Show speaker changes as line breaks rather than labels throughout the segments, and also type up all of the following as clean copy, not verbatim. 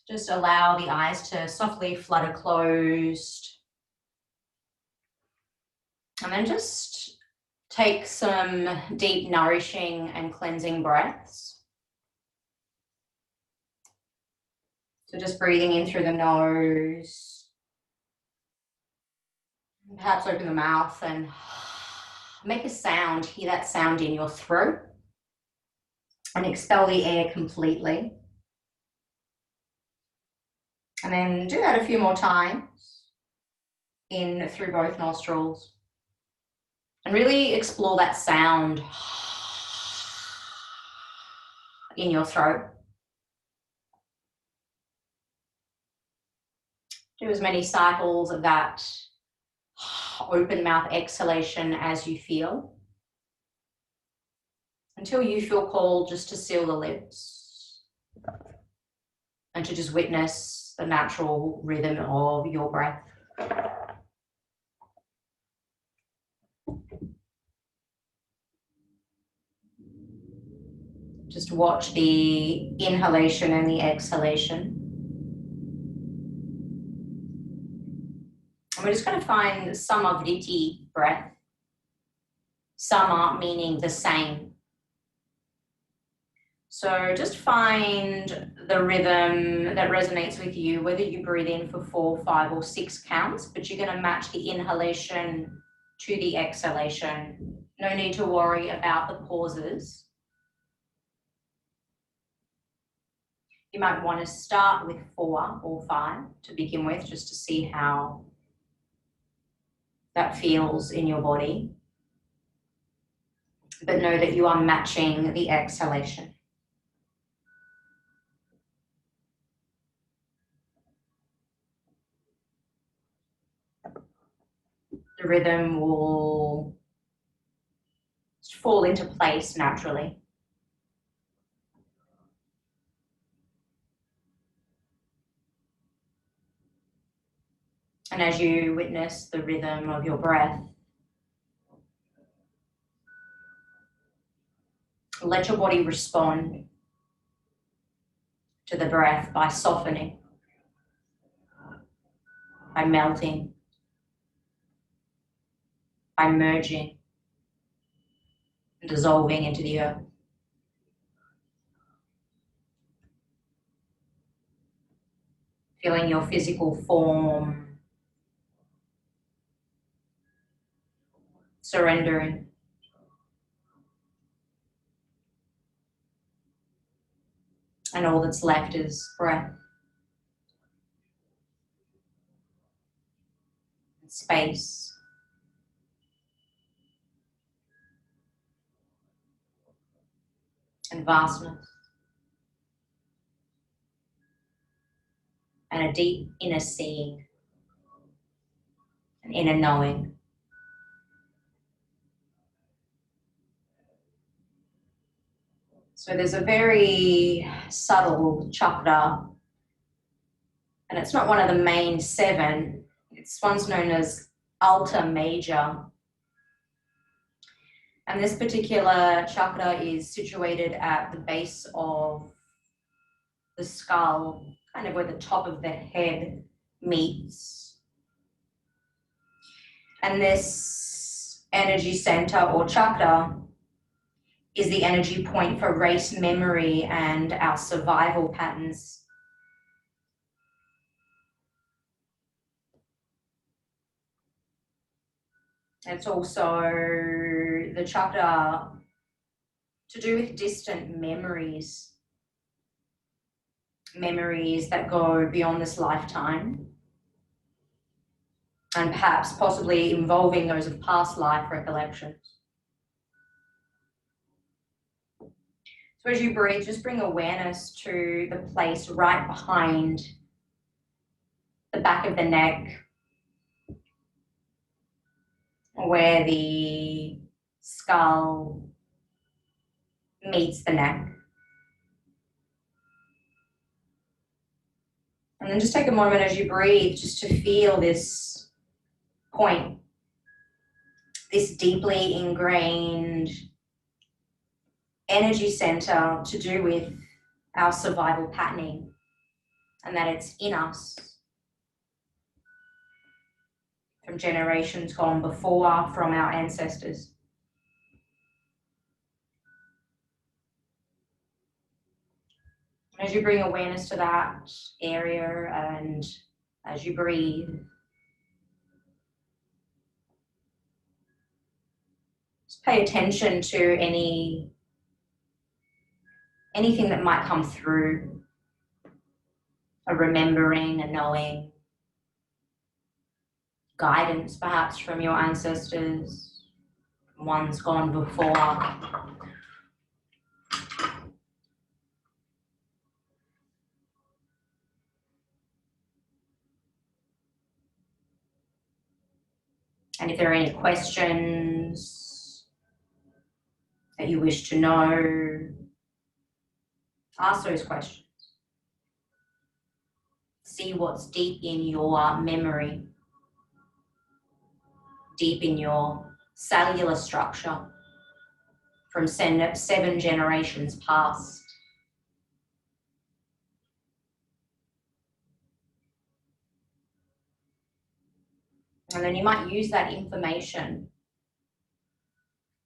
Just allow the eyes to softly flutter closed. And then just take some deep, nourishing and cleansing breaths. So just breathing in through the nose. Perhaps open the mouth and make a sound. Hear that sound in your throat. And expel the air completely. And then do that a few more times. In through both nostrils. And really explore that sound in your throat. Do as many cycles of that open mouth exhalation as you feel, until you feel called just to seal the lips and to just witness the natural rhythm of your breath. Just watch the inhalation and the exhalation. And we're just going to find samavriti breath. Sama meaning the same. So just find the rhythm that resonates with you, whether you breathe in for 4, 5, or 6 counts, but you're going to match the inhalation to the exhalation. No need to worry about the pauses. You might want to start with 4 or 5 to begin with, just to see how that feels in your body. But know that you are matching the exhalation. The rhythm will fall into place naturally. And as you witness the rhythm of your breath, let your body respond to the breath by softening, by melting, by merging and dissolving into the earth. Feeling your physical form surrendering. And all that's left is breath. And space. And vastness. And a deep inner seeing. An inner knowing. So there's a very subtle chakra, and it's not one of the main 7. It's one's known as Alta Major. And this particular chakra is situated at the base of the skull, kind of where the top of the head meets. And this energy center or chakra is the energy point for race memory and our survival patterns. It's also the chakra to do with distant memories, memories that go beyond this lifetime, and perhaps possibly involving those of past life recollections. So as you breathe, just bring awareness to the place right behind the back of the neck, where the skull meets the neck. And then just take a moment as you breathe just to feel this point, this deeply ingrained energy center to do with our survival patterning, and that it's in us from generations gone before, from our ancestors. As you bring awareness to that area and as you breathe, just pay attention to anything that might come through, a remembering, a knowing, guidance perhaps from your ancestors, ones gone before. And if there are any questions that you wish to know, ask those questions. See what's deep in your memory, deep in your cellular structure from 7 generations past. And then you might use that information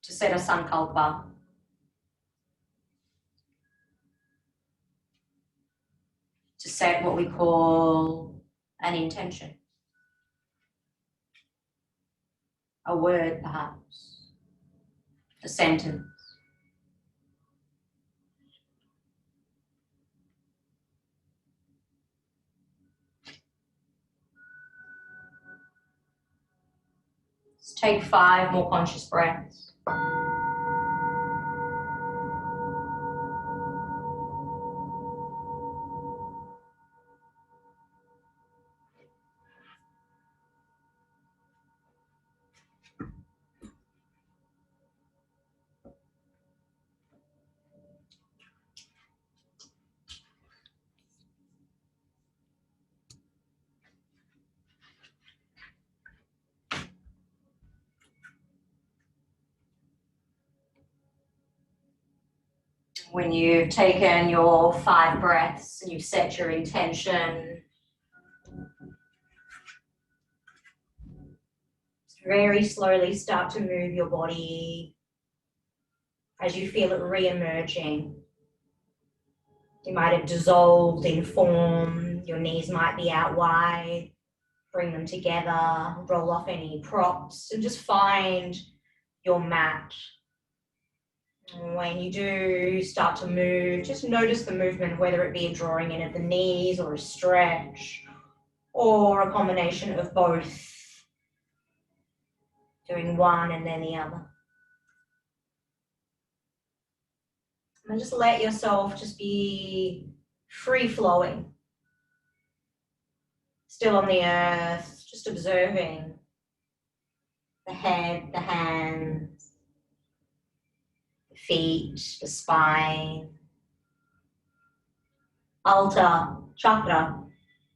to set a sankalpa, to set what we call an intention, a word perhaps, a sentence. Let's take 5 more conscious breaths. When you've taken your 5 breaths and you've set your intention, very slowly start to move your body as you feel it re-emerging. You might have dissolved in form, your knees might be out wide. Bring them together, roll off any props, and just find your mat. When you do start to move, just notice the movement, whether it be a drawing in at the knees or a stretch or a combination of both, doing one and then the other. And just let yourself just be free-flowing, still on the earth, just observing the head, the hands, the feet, the spine. Alta Chakra,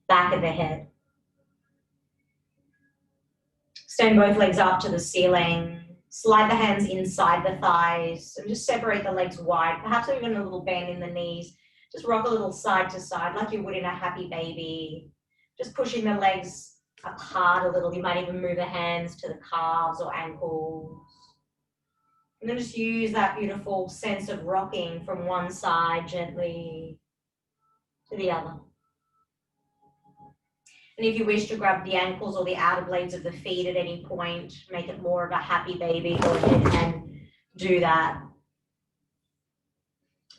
back of the head. Extend both legs up to the ceiling. Slide the hands inside the thighs and just separate the legs wide, perhaps even a little bend in the knees. Just rock a little side to side like you would in a happy baby. Just pushing the legs apart a little. You might even move the hands to the calves or ankles. And then just use that beautiful sense of rocking from one side gently to the other. And if you wish to grab the ankles or the outer blades of the feet at any point, make it more of a happy baby, go ahead and do that.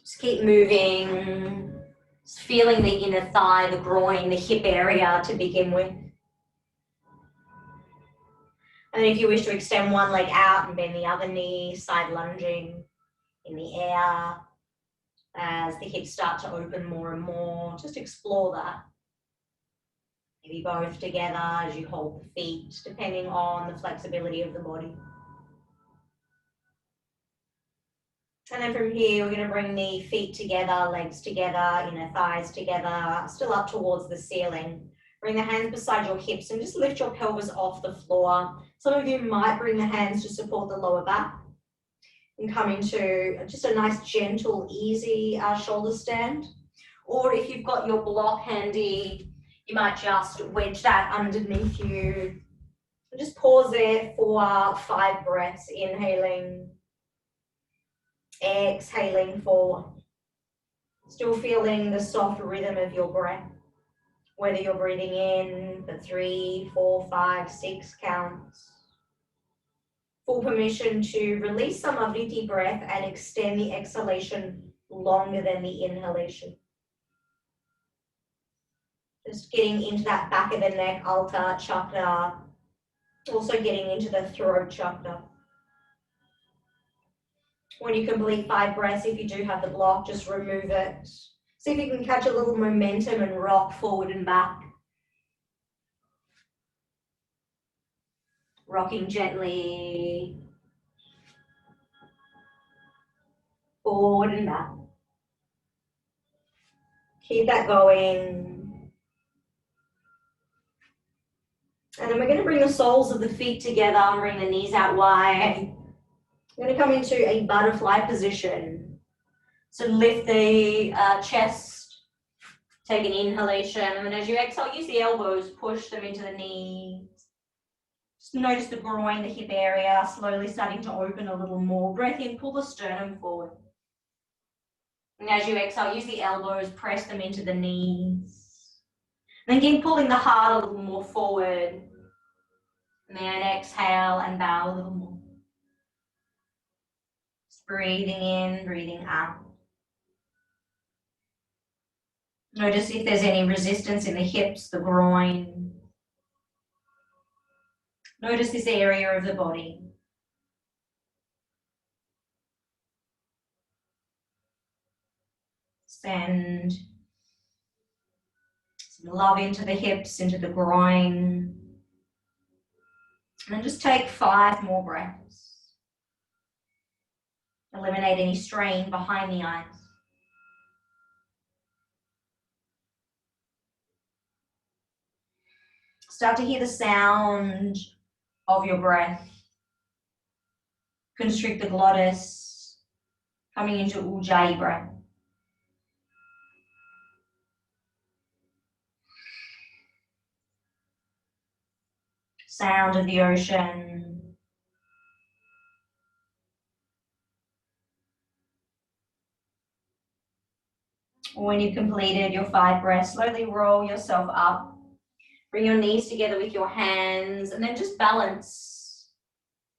Just keep moving, just feeling the inner thigh, the groin, the hip area to begin with. And then if you wish to extend one leg out and bend the other knee, side lunging in the air. As the hips start to open more and more, just explore that. Maybe both together as you hold the feet, depending on the flexibility of the body. And then from here, we're going to bring the feet together, legs together, inner thighs together, still up towards the ceiling. Bring the hands beside your hips and just lift your pelvis off the floor. Some of you might bring the hands to support the lower back and come into just a nice, gentle, easy shoulder stand. Or if you've got your block handy, you might just wedge that underneath you. Just pause there for 5 breaths, inhaling, exhaling 4. Still feeling the soft rhythm of your breath, whether you're breathing in for 3, 4, 5, 6 counts. Full permission to release some of the breath and extend the exhalation longer than the inhalation. Just getting into that back of the neck, Alta Chakra, also getting into the throat chakra. When you complete 5 breaths, if you do have the block, just remove it. See if you can catch a little momentum and rock forward and back. Rocking gently forward and back. Keep that going. And then we're going to bring the soles of the feet together and bring the knees out wide. We're going to come into a butterfly position. So lift the chest, take an inhalation, and then as you exhale, use the elbows, push them into the knees. Just notice the groin, the hip area, slowly starting to open a little more. Breath in, pull the sternum forward. And as you exhale, use the elbows, press them into the knees. And then keep pulling the heart a little more forward. And then exhale and bow a little more. Just breathing in, breathing out. Notice if there's any resistance in the hips, the groin. Notice this area of the body. Send some love into the hips, into the groin. And then just take 5 more breaths. Eliminate any strain behind the eyes. Start to hear the sound of your breath. Constrict the glottis, coming into Ujjayi breath. Sound of the ocean. When you've completed your 5 breaths, slowly roll yourself up. Bring your knees together with your hands and then just balance.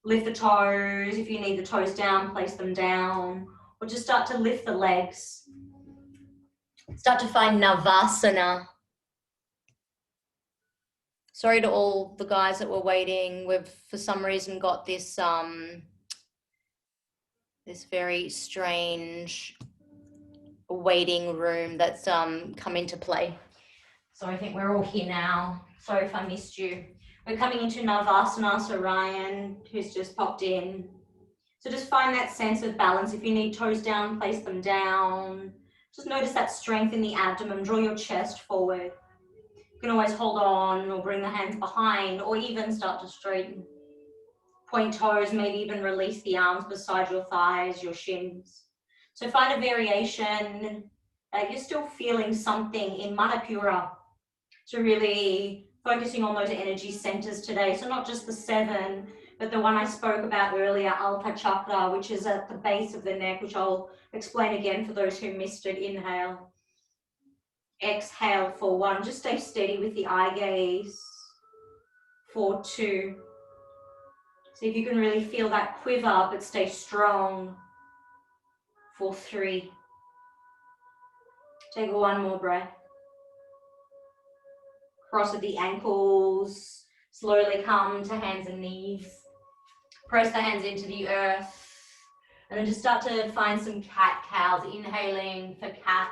Lift the toes. If you need the toes down, place them down. Or just start to lift the legs. Start to find Navasana. Sorry to all the guys that were waiting. We've, for some reason, got this, this very strange waiting room that's come into play. So I think we're all here now. Sorry if I missed you. We're coming into Navasana, so Ryan, who's just popped in. So just find that sense of balance. If you need toes down, place them down. Just notice that strength in the abdomen. Draw your chest forward. You can always hold on or bring the hands behind or even start to straighten. Point toes, maybe even release the arms beside your thighs, your shins. So find a variation. You're still feeling something in Manipura. So really focusing on those energy centers today. So not just the 7, but the one I spoke about earlier, Alta Chakra, which is at the base of the neck, which I'll explain again for those who missed it. Inhale. Exhale for 1. Just stay steady with the eye gaze. For 2. See if you can really feel that quiver, but stay strong. For 3. Take 1 more breath. Cross at the ankles. Slowly come to hands and knees. Press the hands into the earth. And then just start to find some cat-cows. Inhaling for cat.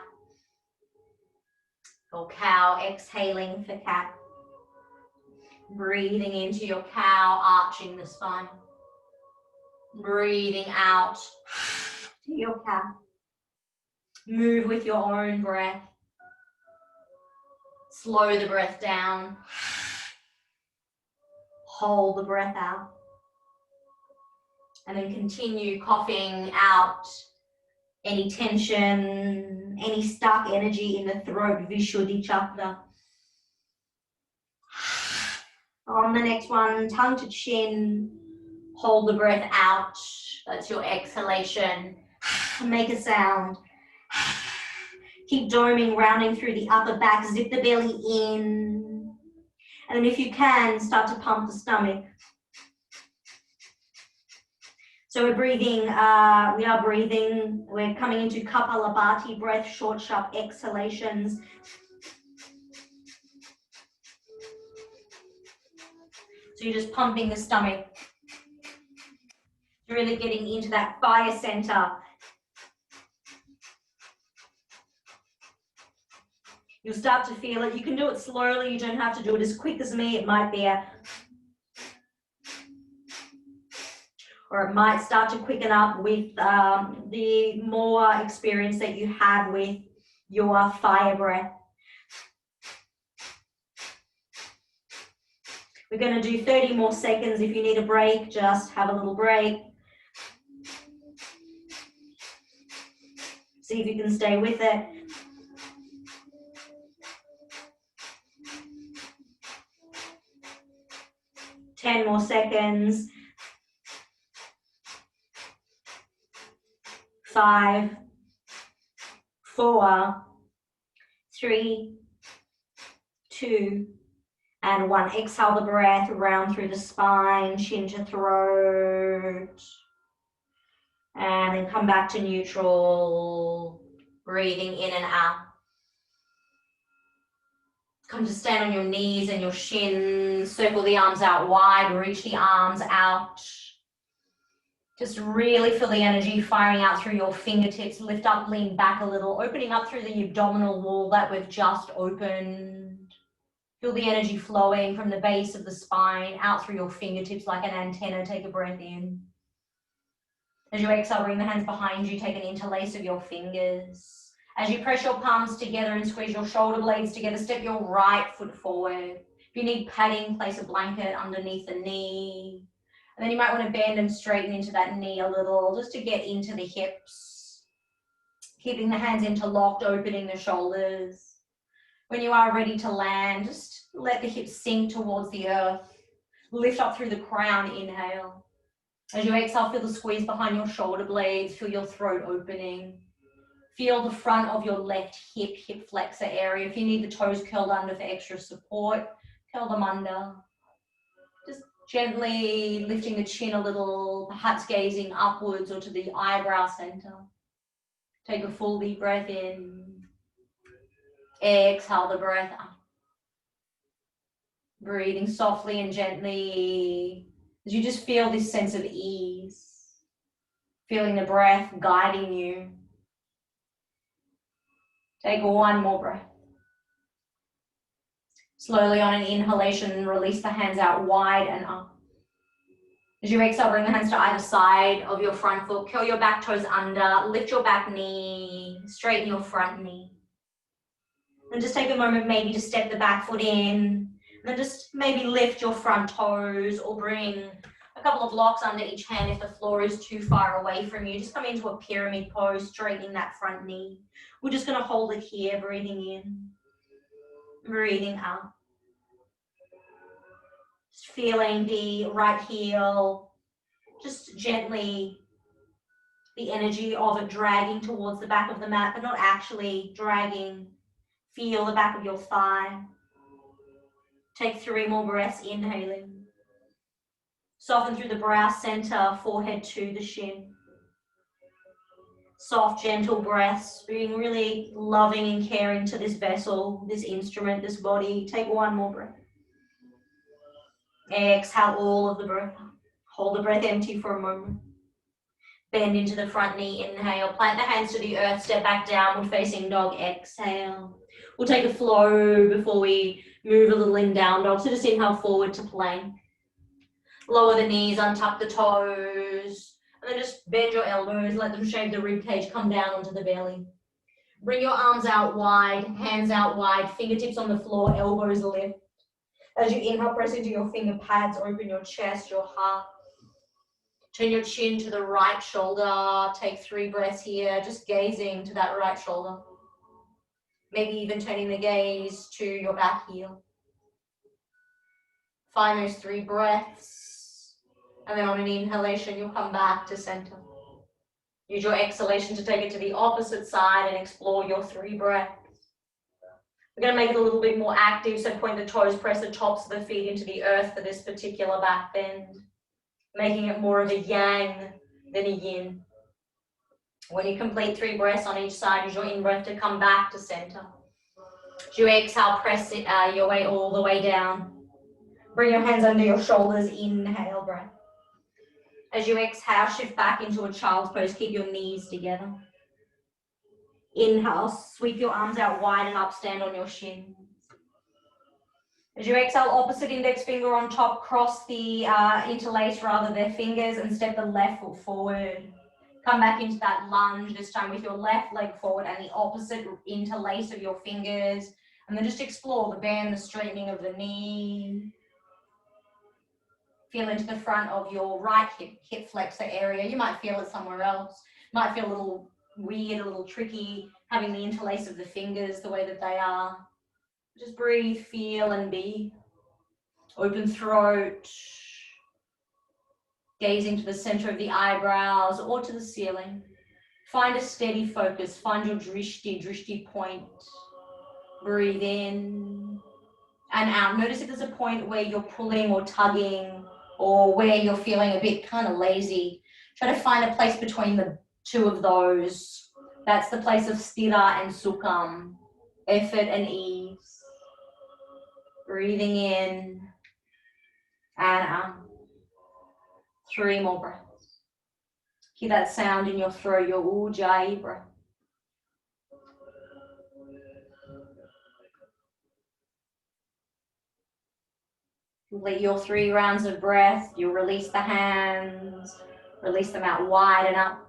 Or cow. Exhaling for cat. Breathing into your cow, arching the spine. Breathing out to your cat. Move with your own breath. Slow the breath down. Hold the breath out. And then continue coughing out Any tension, any stuck energy in the throat, Vishuddhi Chakra. On the next one, tongue to chin, hold the breath out. That's your exhalation. Make a sound. Keep doming, rounding through the upper back, zip the belly in. And then if you can, start to pump the stomach. So we're breathing, we're coming into Kapalabhati breath, short, sharp exhalations. So you're just pumping the stomach. You're really getting into that fire center. You'll start to feel it. You can do it slowly. You don't have to do it as quick as me. It might be or it might start to quicken up with the more experience that you have with your fire breath. We're going to do 30 more seconds. If you need a break, just have a little break. See if you can stay with it. Ten more seconds. 5, 4, 3, 2, and 1. Exhale the breath, round through the spine, chin to throat. And then come back to neutral, breathing in and out. Come to stand on your knees and your shins, circle the arms out wide, reach the arms out. Just really feel the energy firing out through your fingertips. Lift up, lean back a little, opening up through the abdominal wall that we've just opened. Feel the energy flowing from the base of the spine out through your fingertips like an antenna. Take a breath in. As you exhale, bring the hands behind you. Take an interlace of your fingers. As you press your palms together and squeeze your shoulder blades together, step your right foot forward. If you need padding, place a blanket underneath the knee. And then you might want to bend and straighten into that knee a little just to get into the hips. Keeping the hands interlocked, opening the shoulders. When you are ready to land, just let the hips sink towards the earth. Lift up through the crown, inhale. As you exhale, feel the squeeze behind your shoulder blades, feel your throat opening. Feel the front of your left hip flexor area. If you need the toes curled under for extra support, curl them under. Just gently lifting the chin a little, perhaps gazing upwards or to the eyebrow center. Take a full deep breath in. Exhale the breath up. Breathing softly and gently as you just feel this sense of ease. Feeling the breath guiding you. Take one more breath. Slowly on an inhalation, release the hands out wide and up. As you exhale, bring the hands to either side of your front foot. Curl your back toes under. Lift your back knee. Straighten your front knee. And just take a moment maybe to step the back foot in. And then just maybe lift your front toes or bring a couple of blocks under each hand if the floor is too far away from you. Just come into a pyramid pose, straightening that front knee. We're just going to hold it here, breathing in, breathing out. Just feeling the right heel, just gently the energy of it dragging towards the back of the mat, but not actually dragging. Feel the back of your thigh. Take 3 more breaths, inhaling. Soften through the brow center, forehead to the shin. Soft, gentle breaths, being really loving and caring to this vessel, this instrument, this body. Take 1 more breath. Exhale all of the breath. Hold the breath empty for a moment. Bend into the front knee, inhale. Plant the hands to the earth, step back, downward facing dog, exhale. We'll take a flow before we move a little in down dog. So just inhale forward to plank. Lower the knees, untuck the toes, and then just bend your elbows, let them shave the rib cage, come down onto the belly. Bring your arms out wide, hands out wide, fingertips on the floor, elbows lift. As you inhale, press into your finger pads, open your chest, your heart. Turn your chin to the right shoulder. Take 3 breaths here, just gazing to that right shoulder. Maybe even turning the gaze to your back heel. Find those 3 breaths. And then on an inhalation, you'll come back to center. Use your exhalation to take it to the opposite side and explore your 3 breaths. We're going to make it a little bit more active, so point the toes, press the tops of the feet into the earth for this particular back bend, making it more of a yang than a yin. When you complete 3 breaths on each side, use your in-breath to come back to center. As you exhale, press it, your way all the way down. Bring your hands under your shoulders, inhale, breath. As you exhale, shift back into a child's pose, keep your knees together. Inhale, sweep your arms out wide and up, stand on your shins. As you exhale, opposite index finger on top, cross the interlace rather their fingers and step the left foot forward. Come back into that lunge, this time with your left leg forward and the opposite interlace of your fingers. And then just explore the bend, the straightening of the knee. Feel into the front of your right hip flexor area. You might feel it somewhere else. Might feel a little weird, a little tricky, having the interlace of the fingers the way that they are. Just breathe, feel, and be. Open throat. Gazing to the center of the eyebrows or to the ceiling. Find a steady focus. Find your drishti point. Breathe in and out. Notice if there's a point where you're pulling or tugging or where you're feeling a bit kind of lazy. Try to find a place between the 2 of those. That's the place of sthira and sukham, effort and ease. Breathing in and out. 3 more breaths. Hear that sound in your throat, your ujjayi breath. Complete your 3 rounds of breath. You'll release the hands, release them out wide and up.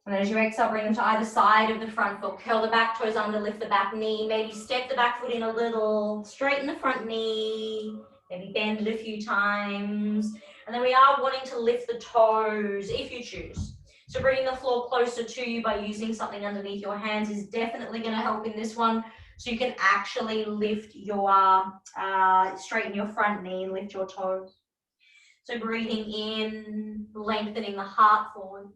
And then as you exhale, bring them to either side of the front foot. Curl the back toes under, lift the back knee. Maybe step the back foot in a little, straighten the front knee. Maybe bend it a few times. And then we are wanting to lift the toes if you choose. So bringing the floor closer to you by using something underneath your hands is definitely going to help in this one. So you can actually lift your, straighten your front knee and lift your toes. So breathing in, lengthening the heart forward.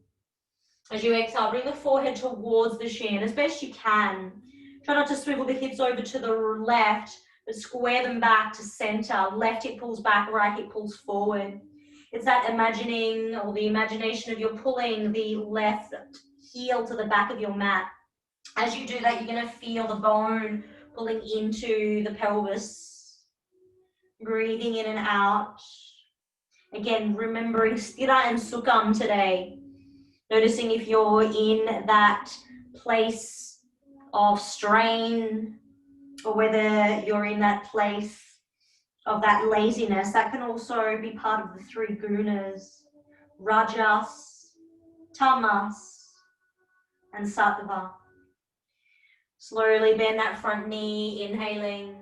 As you exhale, bring the forehead towards the shin as best you can. Try not to swivel the hips over to the left, but square them back to center. Left hip pulls back, right hip pulls forward. It's that imagining or the imagination of you're pulling the left heel to the back of your mat. As you do that, you're going to feel the bone pulling into the pelvis. Breathing in and out. Again, remembering sthira and sukham today. Noticing if you're in that place of strain or whether you're in that place of that laziness. That can also be part of the 3 gunas, rajas, tamas, and sattva. Slowly bend that front knee, inhaling.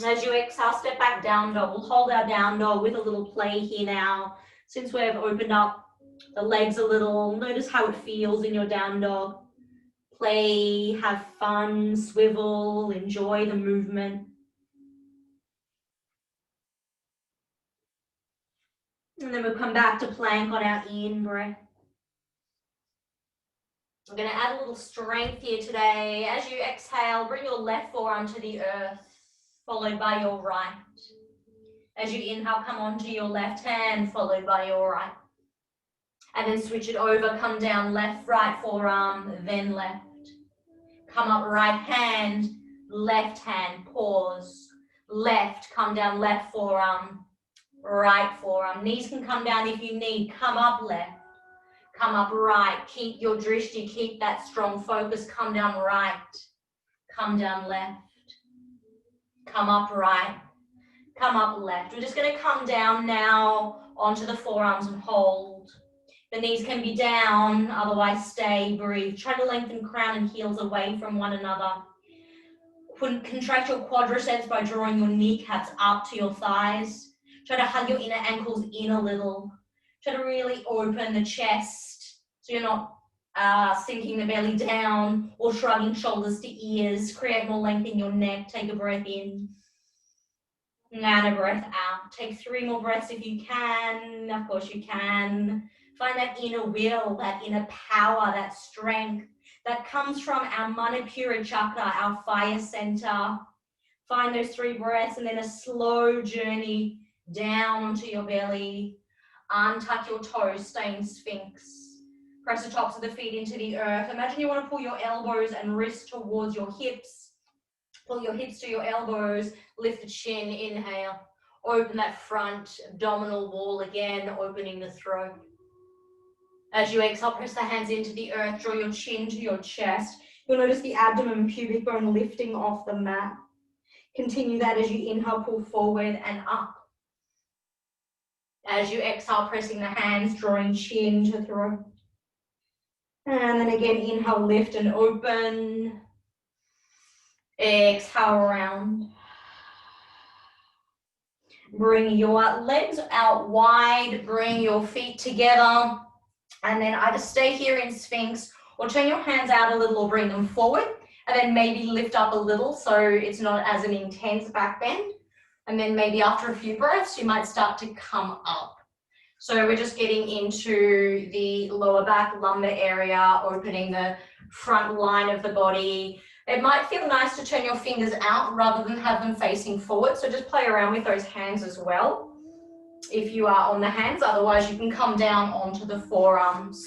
As you exhale, step back, down dog. We'll hold our down dog with a little play here now. Since we've opened up the legs a little, notice how it feels in your down dog. Play, have fun, swivel, enjoy the movement. And then we'll come back to plank on our in-breath. I'm going to add a little strength here today. As you exhale, bring your left forearm to the earth, followed by your right. As you inhale, come onto your left hand, followed by your right. And then switch it over, come down left, right forearm, then left. Come up right hand, pause. Left, come down left forearm, right forearm. Knees can come down if you need. Come up left, come up right. Keep your drishti, keep that strong focus. Come down right, come down left. Come up right, come up left. We're just going to come down now onto the forearms and hold. The knees can be down, otherwise stay, breathe. Try to lengthen crown and heels away from one another. Contract your quadriceps by drawing your kneecaps up to your thighs. Try to hug your inner ankles in a little. Try to really open the chest so you're not sinking the belly down or shrugging shoulders to ears. Create more length in your neck. Take a breath in and a breath out. Take 3 more breaths if you can. Of course you can. Find that inner will, that inner power, that strength that comes from our Manipura chakra, our fire center. Find those 3 breaths and then a slow journey down onto your belly. Untuck your toes, stay in Sphinx. Press the tops of the feet into the earth. Imagine you want to pull your elbows and wrists towards your hips. Pull your hips to your elbows, lift the chin, inhale. Open that front abdominal wall again, opening the throat. As you exhale, press the hands into the earth, draw your chin to your chest. You'll notice the abdomen and pubic bone lifting off the mat. Continue that as you inhale, pull forward and up. As you exhale, pressing the hands, drawing chin to throat. And then again, inhale, lift and open. Exhale, round. Bring your legs out wide, bring your feet together. And then either stay here in Sphinx or turn your hands out a little or bring them forward. And then maybe lift up a little so it's not as an intense back bend. And then maybe after a few breaths, you might start to come up. So we're just getting into the lower back, lumbar area, opening the front line of the body. It might feel nice to turn your fingers out rather than have them facing forward. So just play around with those hands as well if you are on the hands. Otherwise, you can come down onto the forearms.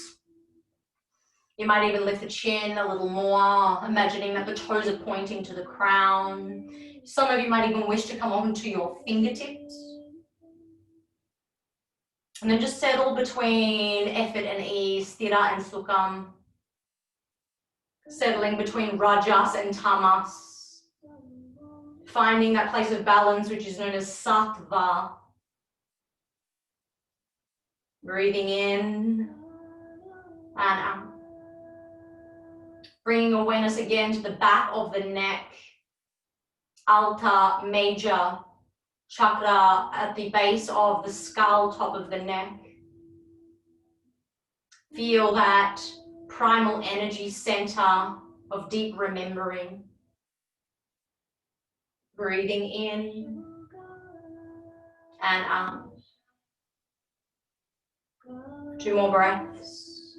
You might even lift the chin a little more, imagining that the toes are pointing to the crown. Some of you might even wish to come onto your fingertips. And then just settle between effort and ease, sthira and sukham. Settling between rajas and tamas. Finding that place of balance, which is known as sattva. Breathing in and out. Bringing awareness again to the back of the neck. Alta Major chakra at the base of the skull, top of the neck. Feel that primal energy center of deep remembering. Breathing in and out. 2 more breaths.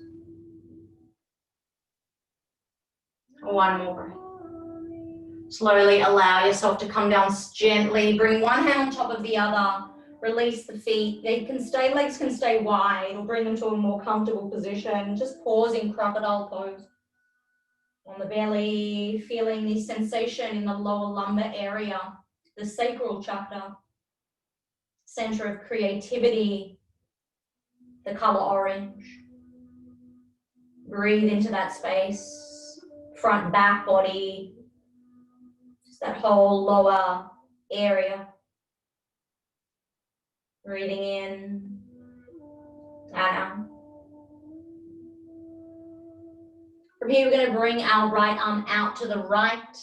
1 more breath. Slowly allow yourself to come down gently. Bring one hand on top of the other. Release the feet. Legs can stay wide or bring them to a more comfortable position. Just pause in crocodile pose. On the belly, feeling the sensation in the lower lumbar area, the sacral chakra, center of creativity, the color orange. Breathe into that space, front, back, body, just that whole lower area. Breathing in and out. From here, we're going to bring our right arm out to the right.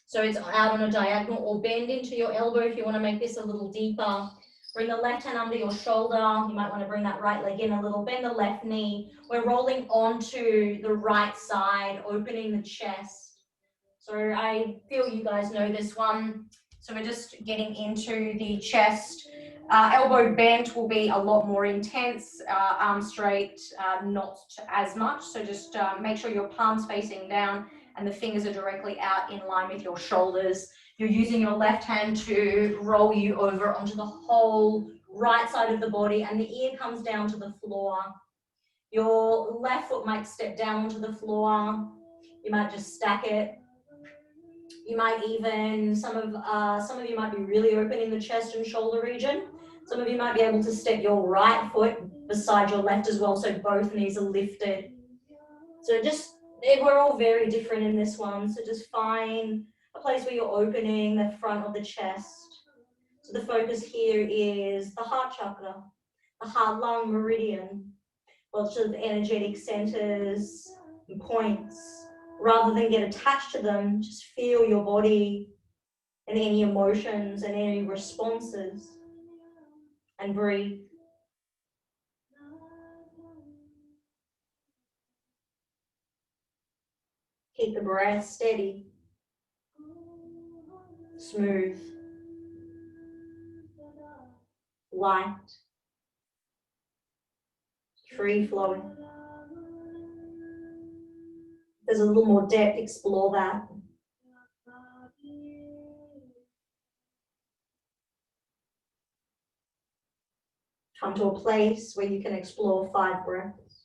So it's out on a diagonal, or bend into your elbow if you want to make this a little deeper. Bring the left hand under your shoulder. You might want to bring that right leg in a little. Bend the left knee. We're rolling onto the right side, opening the chest. So I feel you guys know this one. So we're just getting into the chest. Elbow bent will be a lot more intense. Arm straight, not as much. So just make sure your palms facing down and the fingers are directly out in line with your shoulders. You're using your left hand to roll you over onto the whole right side of the body, and the ear comes down to the floor. Your left foot might step down onto the floor. You might just stack it. You might even, some of you might be really open in the chest and shoulder region. Some of you might be able to step your right foot beside your left as well, so both knees are lifted. So we're all very different in this one, so just find a place where you're opening the front of the chest. So the focus here is the heart chakra, the heart-lung meridian, lots of energetic centers and points. Rather than get attached to them, just feel your body and any emotions and any responses, and breathe. Keep the breath steady, smooth, light, free flowing. There's a little more depth, explore that. Come to a place where you can explore 5 breaths.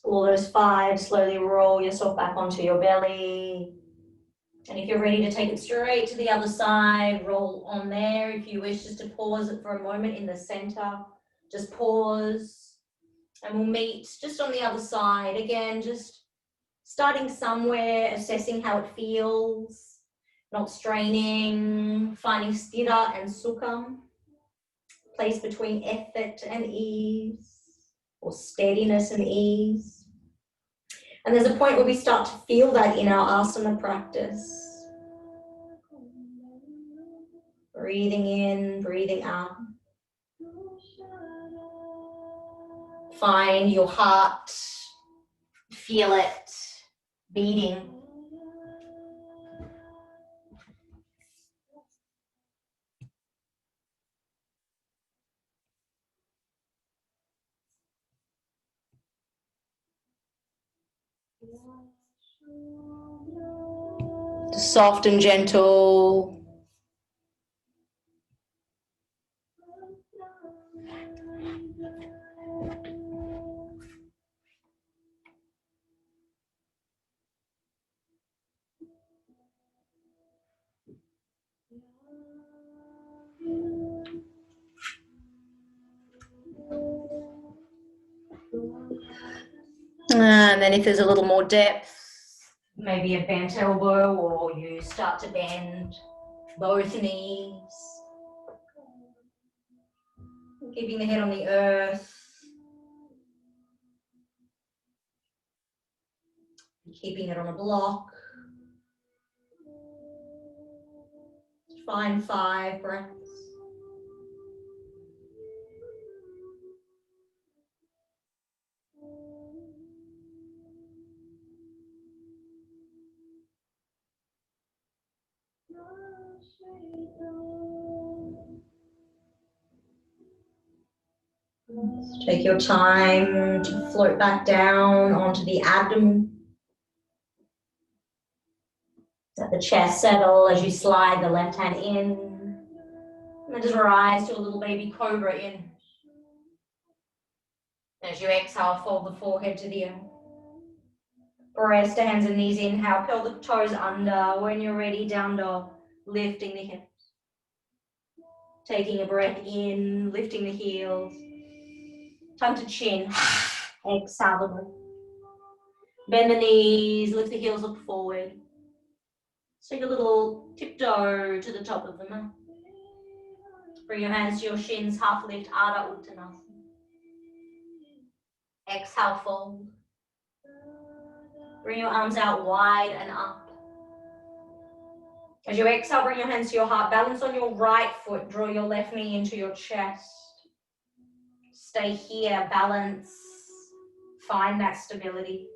Explore those 5, slowly roll yourself back onto your belly. And if you're ready to take it straight to the other side, roll on there. If you wish just to pause it for a moment in the center, just pause. And we'll meet just on the other side. Again, just starting somewhere, assessing how it feels, not straining, finding sthira and sukha, place between effort and ease, or steadiness and ease. And there's a point where we start to feel that in our asana practice. Breathing in, breathing out. Find your heart, feel it beating. Soft and gentle. And then if there's a little more depth, maybe a bent elbow, or you start to bend both knees. Keeping the head on the earth. Keeping it on a block. Find 5 breaths. Take your time to float back down onto the abdomen. Let the chest settle as you slide the left hand in. And then just rise to a little baby cobra in. As you exhale, fold the forehead to the earth. Press the hands and knees, inhale, curl the toes under. When you're ready, down dog, lifting the hips. Taking a breath in, lifting the heels. Time to chin. Exhale the breath. Bend the knees, lift the heels, look forward. Take a little tiptoe to the top of the mat. Bring your hands to your shins, half lift, Ardha Uttanasana. Exhale, fold. Bring your arms out wide and up. As you exhale, bring your hands to your heart. Balance on your right foot. Draw your left knee into your chest. Stay here, balance. Find that stability.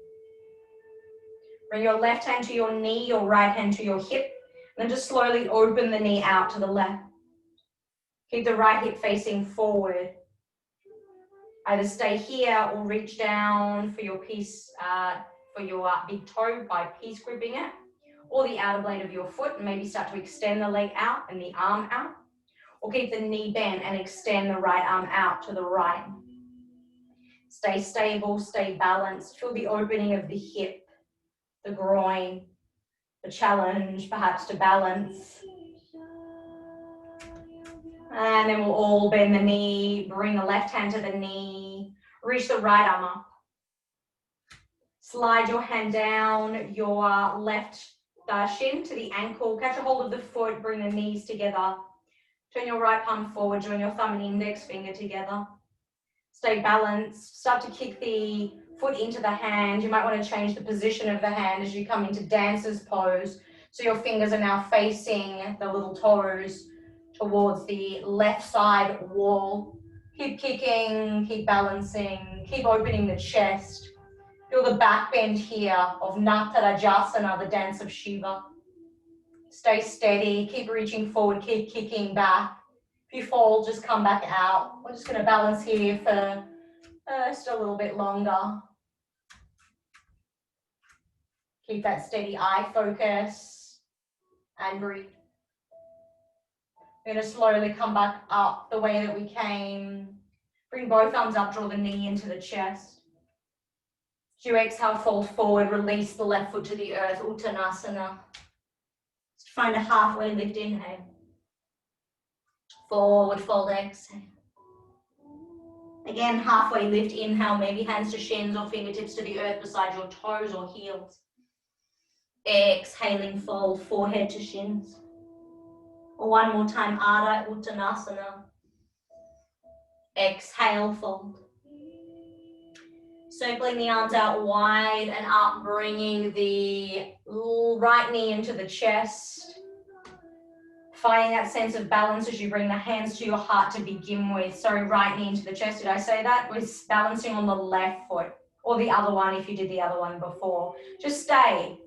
Bring your left hand to your knee, your right hand to your hip. And then just slowly open the knee out to the left. Keep the right hip facing forward. Either stay here or reach down for your piece, for your big toe by peace gripping it, or the outer blade of your foot, and maybe start to extend the leg out and the arm out, or keep the knee bent and extend the right arm out to the right. Stay stable, stay balanced. Feel the opening of the hip, the groin, the challenge perhaps to balance. And then we'll all bend the knee, bring the left hand to the knee, reach the right arm up. Slide your hand down your left shin to the ankle, catch a hold of the foot, bring the knees together. Turn your right palm forward, join your thumb and index finger together. Stay balanced. Start to kick the foot into the hand. You might want to change the position of the hand as you come into dancer's pose. So your fingers are now facing the little toes towards the left side wall. Keep kicking, keep balancing, keep opening the chest. Feel the back bend here of Natarajasana, the dance of Shiva. Stay steady, keep reaching forward, keep kicking back. If you fall, just come back out. We're just going to balance here for just a little bit longer. Keep that steady eye focus and breathe. We're going to slowly come back up the way that we came. Bring both arms up, draw the knee into the chest. As you exhale, fold forward, release the left foot to the earth, Uttanasana. Just find a halfway lift, inhale. Forward fold, exhale. Again, halfway lift, inhale, maybe hands to shins or fingertips to the earth beside your toes or heels. Exhaling, fold, forehead to shins. Or one more time, Ardha Uttanasana. Exhale, fold. Circling the arms out wide and up, bringing the right knee into the chest. Finding that sense of balance as you bring the hands to your heart to begin with. Sorry, right knee into the chest. Did I say that? We're balancing on the left foot or the other one if you did the other one before. Just stay.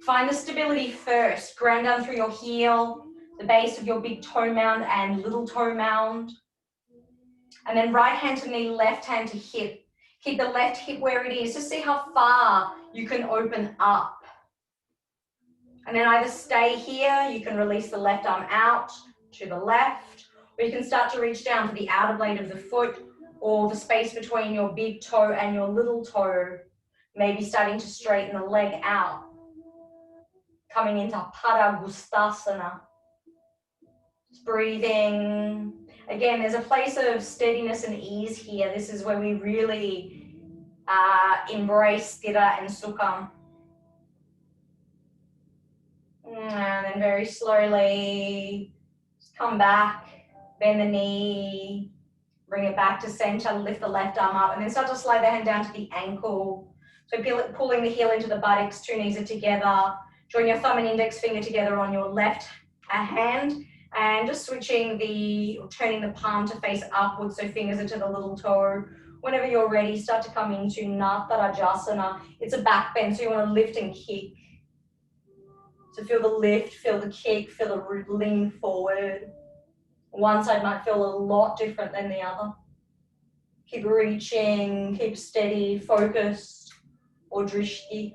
Find the stability first. Ground down through your heel, the base of your big toe mound and little toe mound. And then right hand to knee, left hand to hip. Keep the left hip where it is. Just see how far you can open up. And then either stay here, you can release the left arm out to the left, or you can start to reach down to the outer blade of the foot or the space between your big toe and your little toe, maybe starting to straighten the leg out. Coming into Padangusthasana. Just breathing. Again, there's a place of steadiness and ease here. This is where we really embrace Sthira and Sukha. And then very slowly, just come back, bend the knee, bring it back to center, lift the left arm up, and then start to slide the hand down to the ankle. So pulling the heel into the buttocks, two knees are together. Join your thumb and index finger together on your left hand, and just turning the palm to face upwards, so fingers are to the little toe. Whenever you're ready, start to come into Natarajasana. It's a back bend, so you want to lift and kick. So feel the lift, feel the kick, feel the lean forward. One side might feel a lot different than the other. Keep reaching, keep steady, focused, or drishti.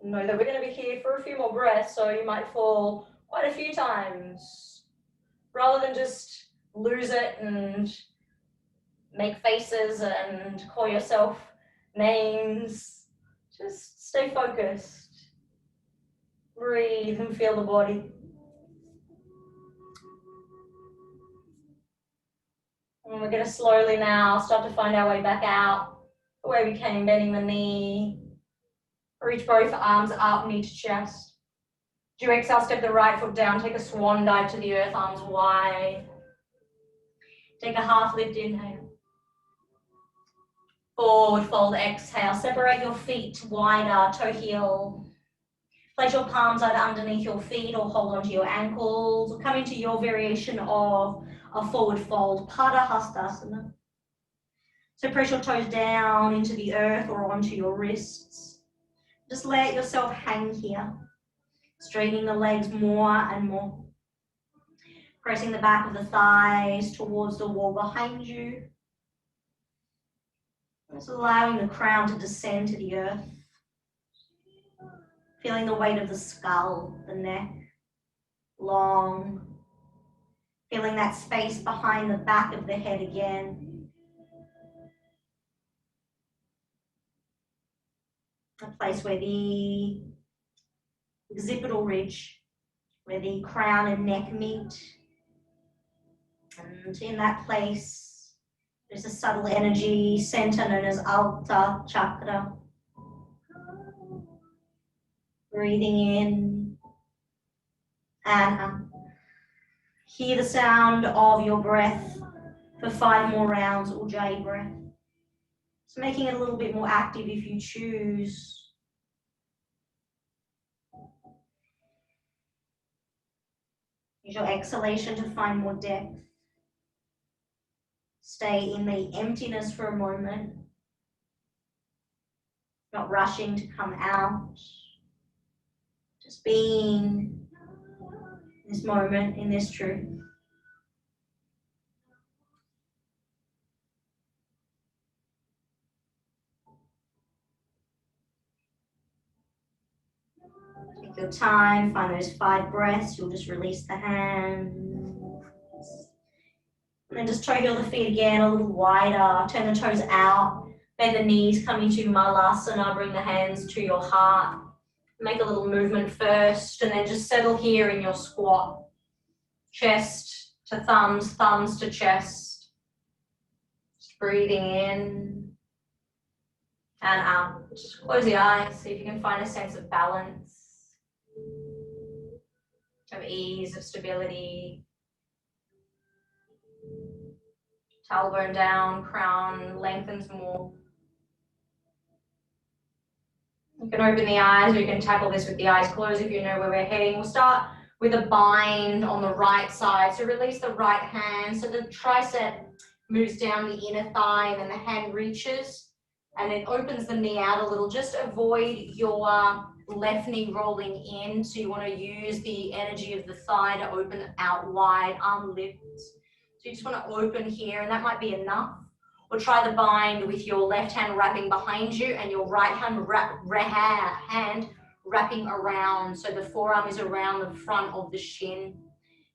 Know that we're going to be here for a few more breaths, so you might fall quite a few times. Rather than just lose it and make faces and call yourself names, just stay focused. Breathe and feel the body. And we're going to slowly now start to find our way back out, the way we came, bending the knee. Reach both arms up, knee to chest. Do you exhale, step the right foot down, take a swan dive to the earth, arms wide. Take a half lift, inhale. Forward fold, exhale. Separate your feet wider, toe heel. Place your palms either underneath your feet or hold onto your ankles. Or come into your variation of a forward fold, Padahastasana. So press your toes down into the earth or onto your wrists. Just let yourself hang here, straightening the legs more and more. Pressing the back of the thighs towards the wall behind you. Just allowing the crown to descend to the earth. Feeling the weight of the skull, the neck, long. Feeling that space behind the back of the head again. A place where the occipital ridge, where the crown and neck meet. And in that place, there's a subtle energy center known as Alta Chakra. Breathing in and out. Hear the sound of your breath for 5 more rounds, Ujjayi breath. So making it a little bit more active if you choose. Use your exhalation to find more depth. Stay in the emptiness for a moment. Not rushing to come out. Just being in this moment, in this truth. Take your time, find those 5 breaths. You'll just release the hands. And then just toe heel the feet again a little wider. Turn the toes out. Bend the knees, come into Malasana. Bring the hands to your heart. Make a little movement first, and then just settle here in your squat. Chest to thumbs, thumbs to chest. Just breathing in and out. Just close the eyes, see if you can find a sense of balance, of ease, of stability. Tailbone down, crown lengthens more. You can open the eyes, or you can tackle this with the eyes closed if you know where we're heading. We'll start with a bind on the right side. So release the right hand. So the tricep moves down the inner thigh, and then the hand reaches, and it opens the knee out a little. Just avoid your left knee rolling in. So you want to use the energy of the thigh to open out wide, arm lifts. So you just want to open here, and that might be enough. Or try the bind with your left hand wrapping behind you and your right hand wrapping around. So the forearm is around the front of the shin.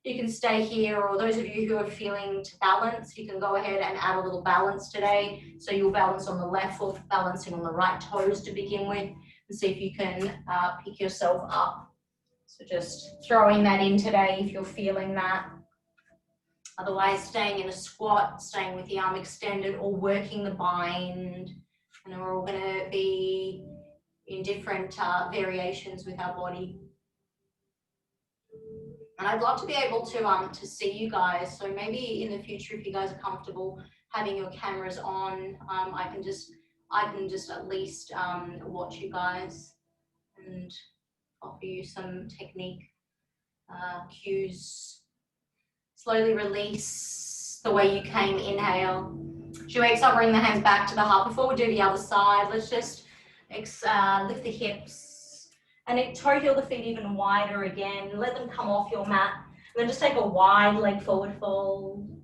You can stay here, or those of you who are feeling to balance, you can go ahead and add a little balance today. So you'll balance on the left foot, balancing on the right toes to begin with, and see if you can pick yourself up. So just throwing that in today if you're feeling that. Otherwise, staying in a squat, staying with the arm extended, or working the bind. And we're all going to be in different variations with our body. And I'd love to be able to see you guys. So maybe in the future, if you guys are comfortable having your cameras on, I can just at least watch you guys and offer you some technique cues. Slowly release the way you came, inhale. As you exhale, bring the hands back to the heart. Before we do the other side, let's just lift the hips and then toe heel the feet even wider again. Let them come off your mat. And then just take a wide leg forward fold.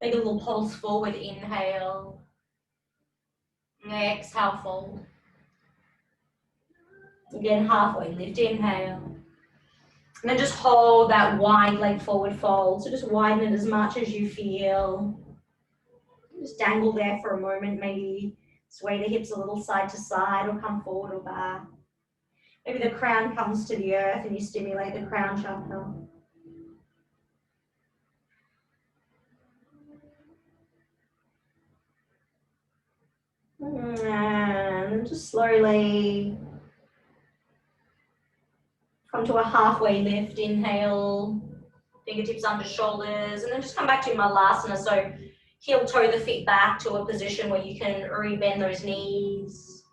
Take a little pulse forward, inhale. Exhale, fold. Again, halfway lift, inhale. And then just hold that wide leg forward fold. So just widen it as much as you feel. Just dangle there for a moment. Maybe sway the hips a little side to side, or come forward or back. Maybe the crown comes to the earth and you stimulate the crown chakra. And just slowly come to a halfway lift. Inhale, fingertips under shoulders, and then just come back to Malasana. So heel toe the feet back to a position where you can rebend those knees.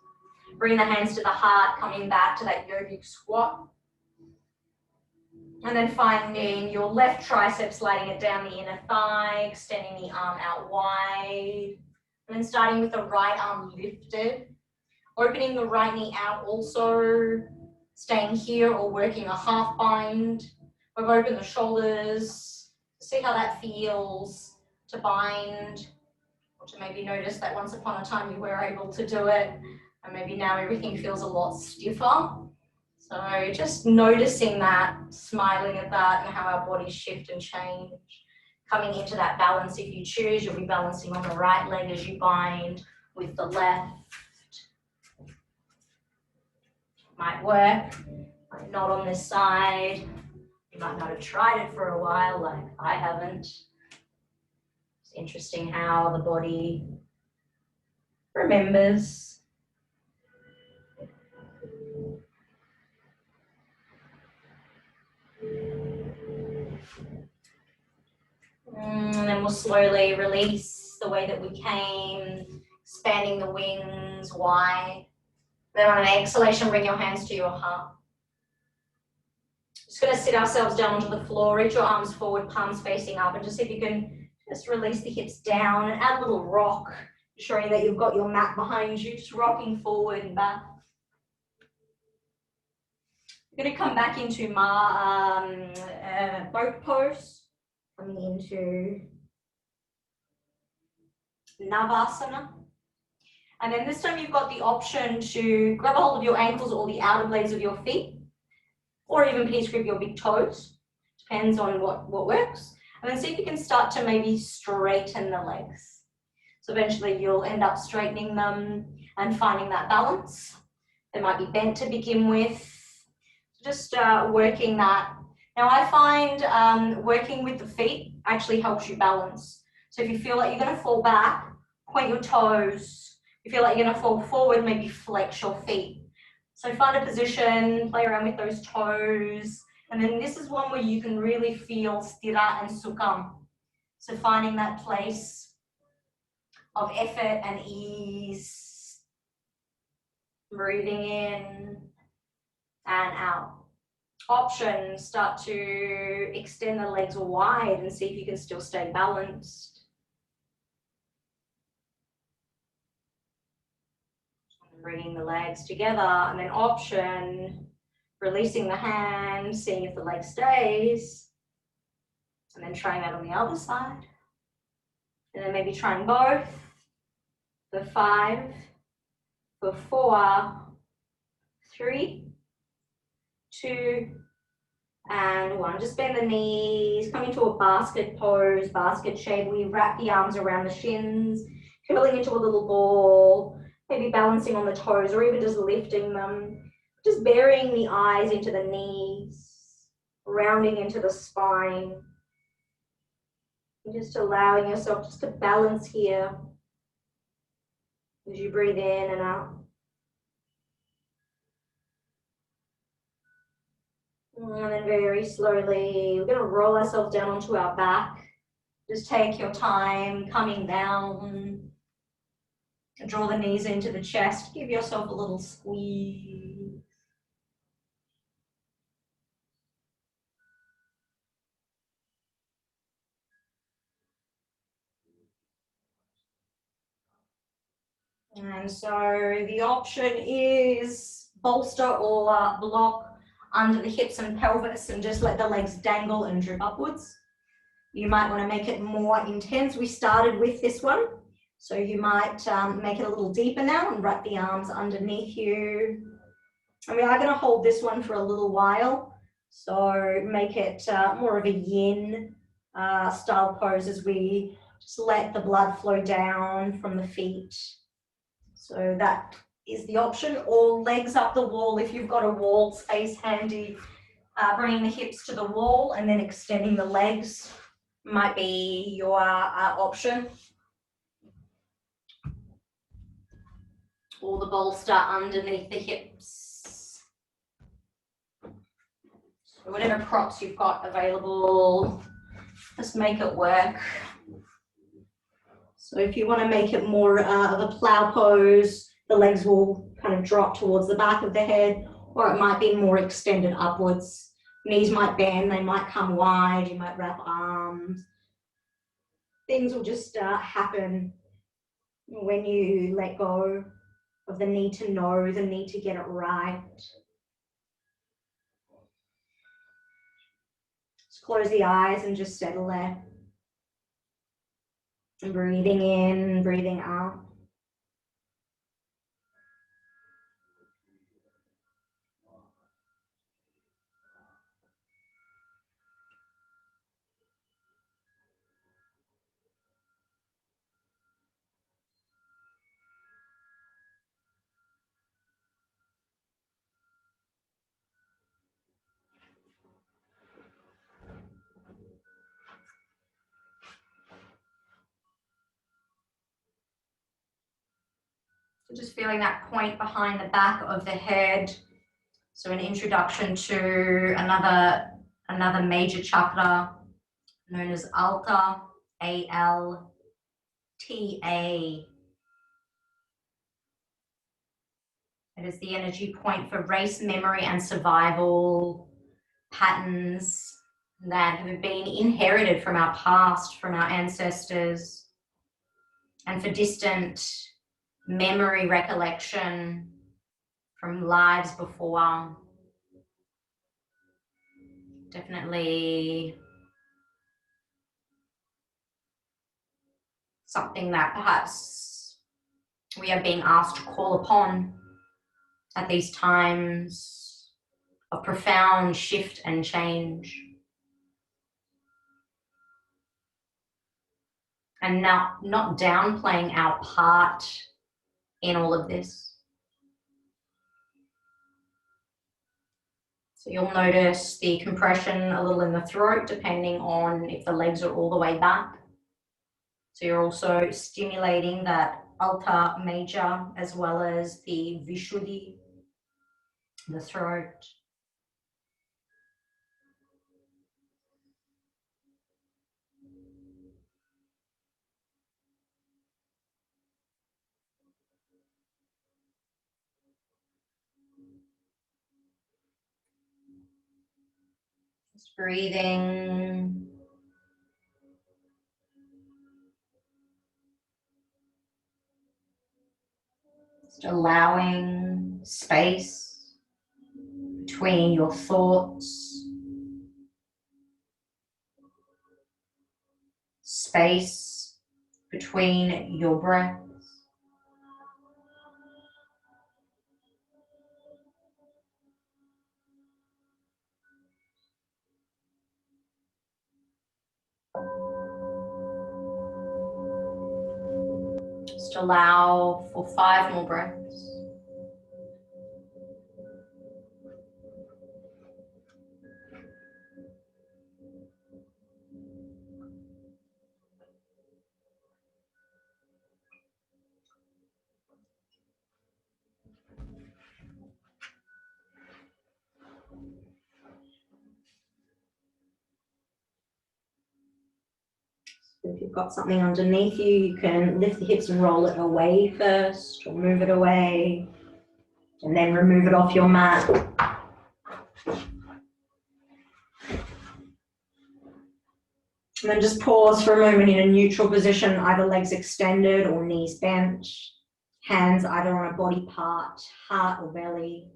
Bring the hands to the heart, coming back to that yogic squat. And then finding your left tricep, sliding it down the inner thigh, extending the arm out wide. And then starting with the right arm lifted. Opening the right knee out also. Staying here or working a half bind. We've opened the shoulders. See how that feels to bind. Or to maybe notice that once upon a time you were able to do it. And maybe now everything feels a lot stiffer. So just noticing that, smiling at that, and how our bodies shift and change. Coming into that balance, if you choose, you'll be balancing on the right leg as you bind with the left. Might work, might not on this side. You might not have tried it for a while, like I haven't. It's interesting how the body remembers. And then we'll slowly release the way that we came, expanding the wings wide. Then on an exhalation, bring your hands to your heart. Just going to sit ourselves down onto the floor, reach your arms forward, palms facing up, and just see if you can just release the hips down and add a little rock, ensuring that you've got your mat behind you, just rocking forward and back. We're going to come back into boat pose, coming into Navasana. And then this time you've got the option to grab a hold of your ankles or the outer blades of your feet, or even please grip your big toes. Depends on what works. And then see if you can start to maybe straighten the legs. So eventually you'll end up straightening them and finding that balance. They might be bent to begin with. Just working that. Now I find working with the feet actually helps you balance. So if you feel like you're going to fall back, point your toes. If you feel like you're going to fall forward, maybe flex your feet. So find a position, play around with those toes. And then this is one where you can really feel stira and sukham. So finding that place of effort and ease. Breathing in and out. Options, start to extend the legs wide and see if you can still stay balanced. Bringing the legs together, and then option, releasing the hand, seeing if the leg stays, and then trying that on the other side. And then maybe trying both for 5, for 4, 3, 2, and 1. Just bend the knees, come into a basket pose, basket shape. We wrap the arms around the shins, curling into a little ball, maybe balancing on the toes or even just lifting them. Just burying the eyes into the knees, rounding into the spine. And just allowing yourself just to balance here as you breathe in and out. And then very slowly, we're going to roll ourselves down onto our back. Just take your time coming down. Draw the knees into the chest. Give yourself a little squeeze. And so the option is bolster or block under the hips and pelvis and just let the legs dangle and droop upwards. You might want to make it more intense. We started with this one, so you might make it a little deeper now and wrap the arms underneath you. And we are going to hold this one for a little while, so make it more of a yin style pose as we just let the blood flow down from the feet. So that is the option, or legs up the wall if you've got a wall space handy. Bringing the hips to the wall and then extending the legs might be your option. Or the bolster underneath the hips. So whatever props you've got available, just make it work. So if you want to make it more of a plow pose, the legs will kind of drop towards the back of the head, or it might be more extended upwards. Knees might bend, they might come wide, you might wrap arms. Things will just happen when you let go of the need to know, the need to get it right. Just close the eyes and just settle there. And breathing in, breathing out. So just feeling that point behind the back of the head. So an introduction to another major chakra, known as Alta, A-L-T-A. It is the energy point for race memory and survival patterns that have been inherited from our past, from our ancestors, and for distant memory recollection from lives before. Definitely something that perhaps we are being asked to call upon at these times of profound shift and change. And not downplaying our part in all of this. So you'll notice the compression a little in the throat, depending on if the legs are all the way back. So you're also stimulating that Alta Major as well as the Vishuddhi, the throat. Just breathing. Just allowing space between your thoughts, space between your breaths. Just allow for 5 more breaths. If you've got something underneath you, you can lift the hips and roll it away first, or move it away, and then remove it off your mat. And then just pause for a moment in a neutral position, either legs extended or knees bent, hands either on a body part, heart or belly,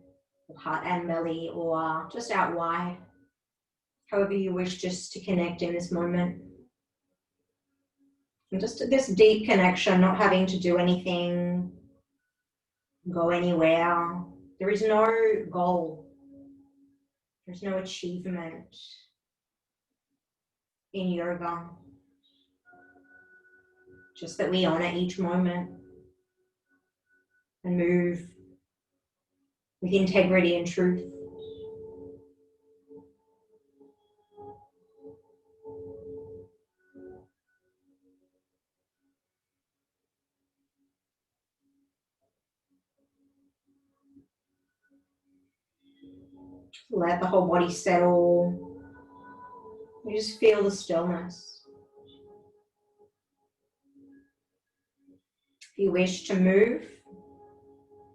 or heart and belly, or just out wide. However you wish just to connect in this moment. And just this deep connection, not having to do anything, go anywhere. There is no goal. There's no achievement in yoga. Just that we honor each moment and move with integrity and truth. Let the whole body settle. You just feel the stillness. If you wish to move,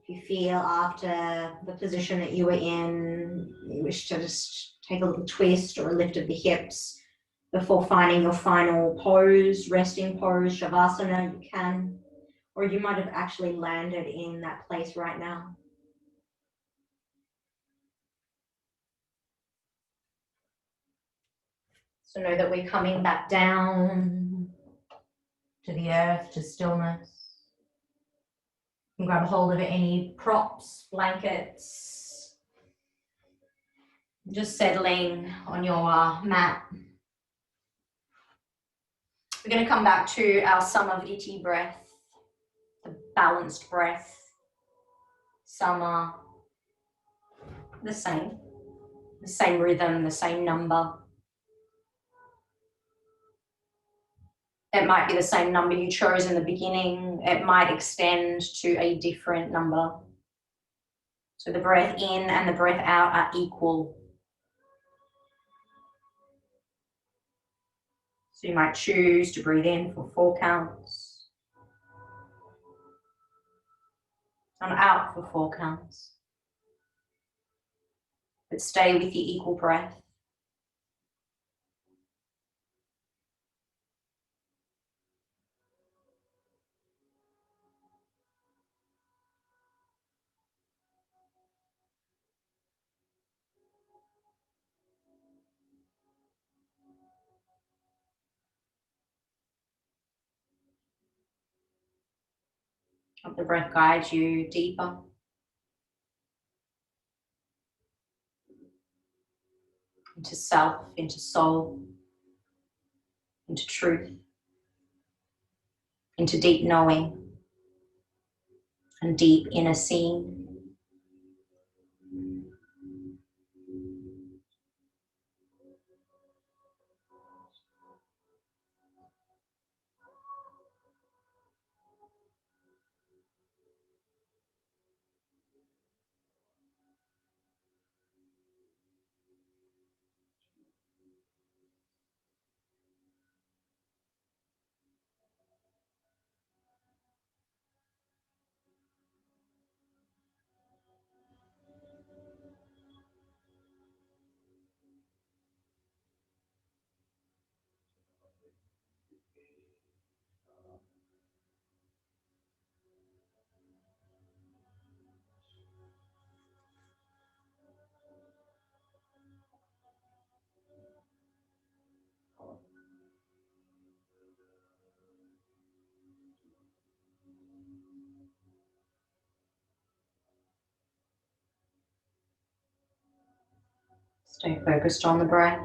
if you feel after the position that you were in, you wish to just take a little twist or a lift of the hips before finding your final pose, resting pose, shavasana, you can. Or you might have actually landed in that place right now. So know that we're coming back down to the earth, to stillness. You can grab hold of any props, blankets. Just settling on your mat. We're going to come back to our Samaviti breath, the balanced breath. Sama, the same rhythm, the same number. It might be the same number you chose in the beginning. It might extend to a different number. So the breath in and the breath out are equal. So you might choose to breathe in for 4 counts and out for 4 counts. But stay with your equal breath. Let the breath guide you deeper into self, into soul, into truth, into deep knowing and deep inner seeing. Stay focused on the breath,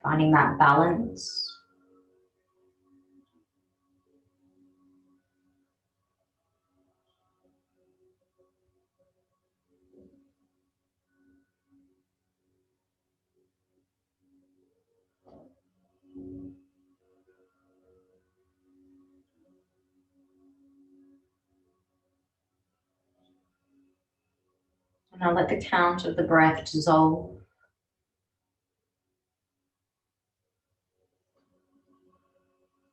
finding that balance. And now let the count of the breath dissolve.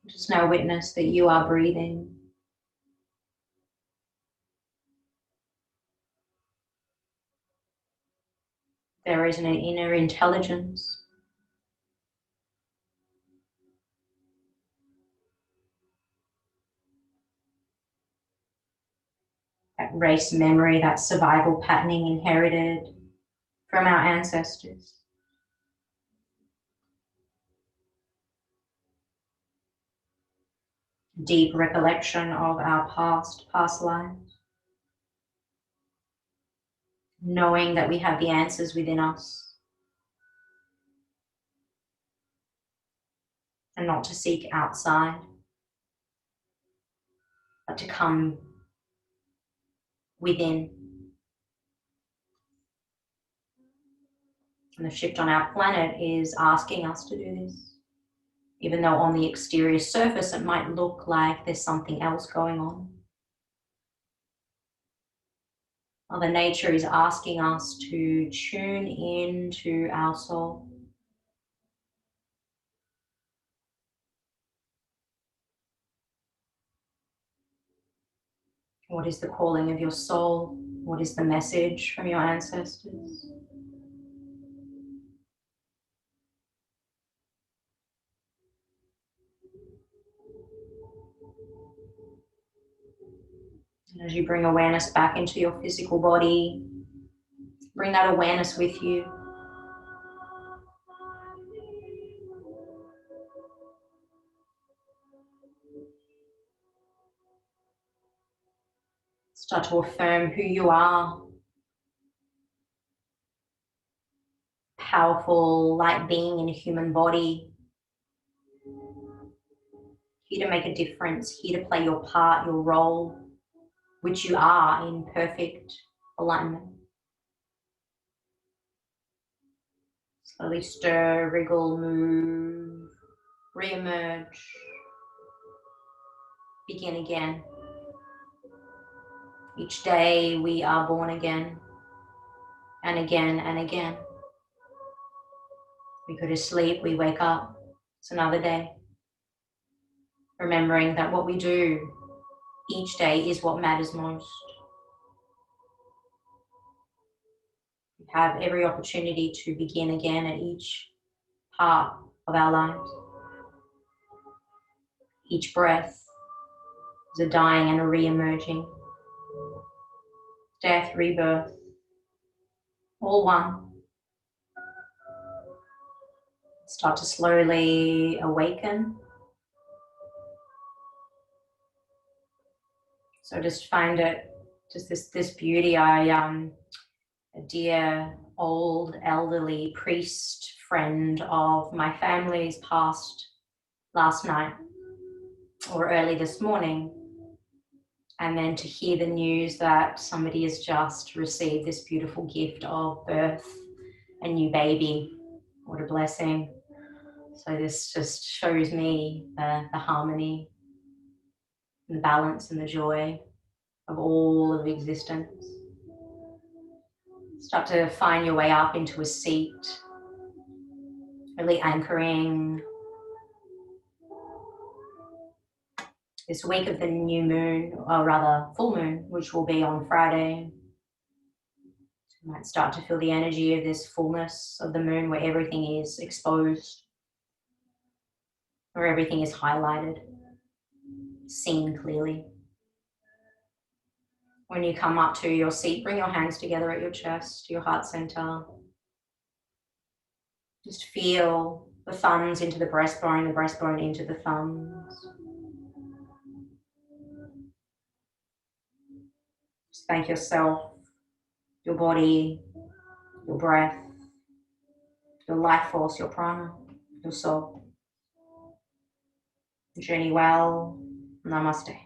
Just now witness that you are breathing. There is an inner intelligence. That race memory, that survival patterning inherited from our ancestors. Deep recollection of our past lives. Knowing that we have the answers within us. And not to seek outside, but to come within. And the shift on our planet is asking us to do this. Even though on the exterior surface it might look like there's something else going on. Mother Nature is asking us to tune into our soul. What is the calling of your soul? What is the message from your ancestors? And as you bring awareness back into your physical body, bring that awareness with you. Start to affirm who you are. Powerful light being in a human body. Here to make a difference, here to play your part, your role, which you are in perfect alignment. Slowly stir, wriggle, move, re-emerge, begin again. Each day we are born again and again and again. We go to sleep, we wake up, it's another day. Remembering that what we do each day is what matters most. We have every opportunity to begin again at each part of our lives. Each breath is a dying and a re-emerging. Death, rebirth, all one. Start to slowly awaken. So just find it, just this beauty. A dear old elderly priest friend of my family's passed last night or early this morning. And then to hear the news that somebody has just received this beautiful gift of birth, a new baby. What a blessing. So this just shows me the harmony, the balance and the joy of all of existence. Start to find your way up into a seat, really anchoring. This week of the new moon, or rather full moon, which will be on Friday. You might start to feel the energy of this fullness of the moon where everything is exposed, where everything is highlighted, seen clearly. When you come up to your seat, bring your hands together at your chest, your heart center. Just feel the thumbs into the breastbone into the thumbs. Just thank yourself, your body, your breath, your life force, your prana, your soul. Journey well. Namaste.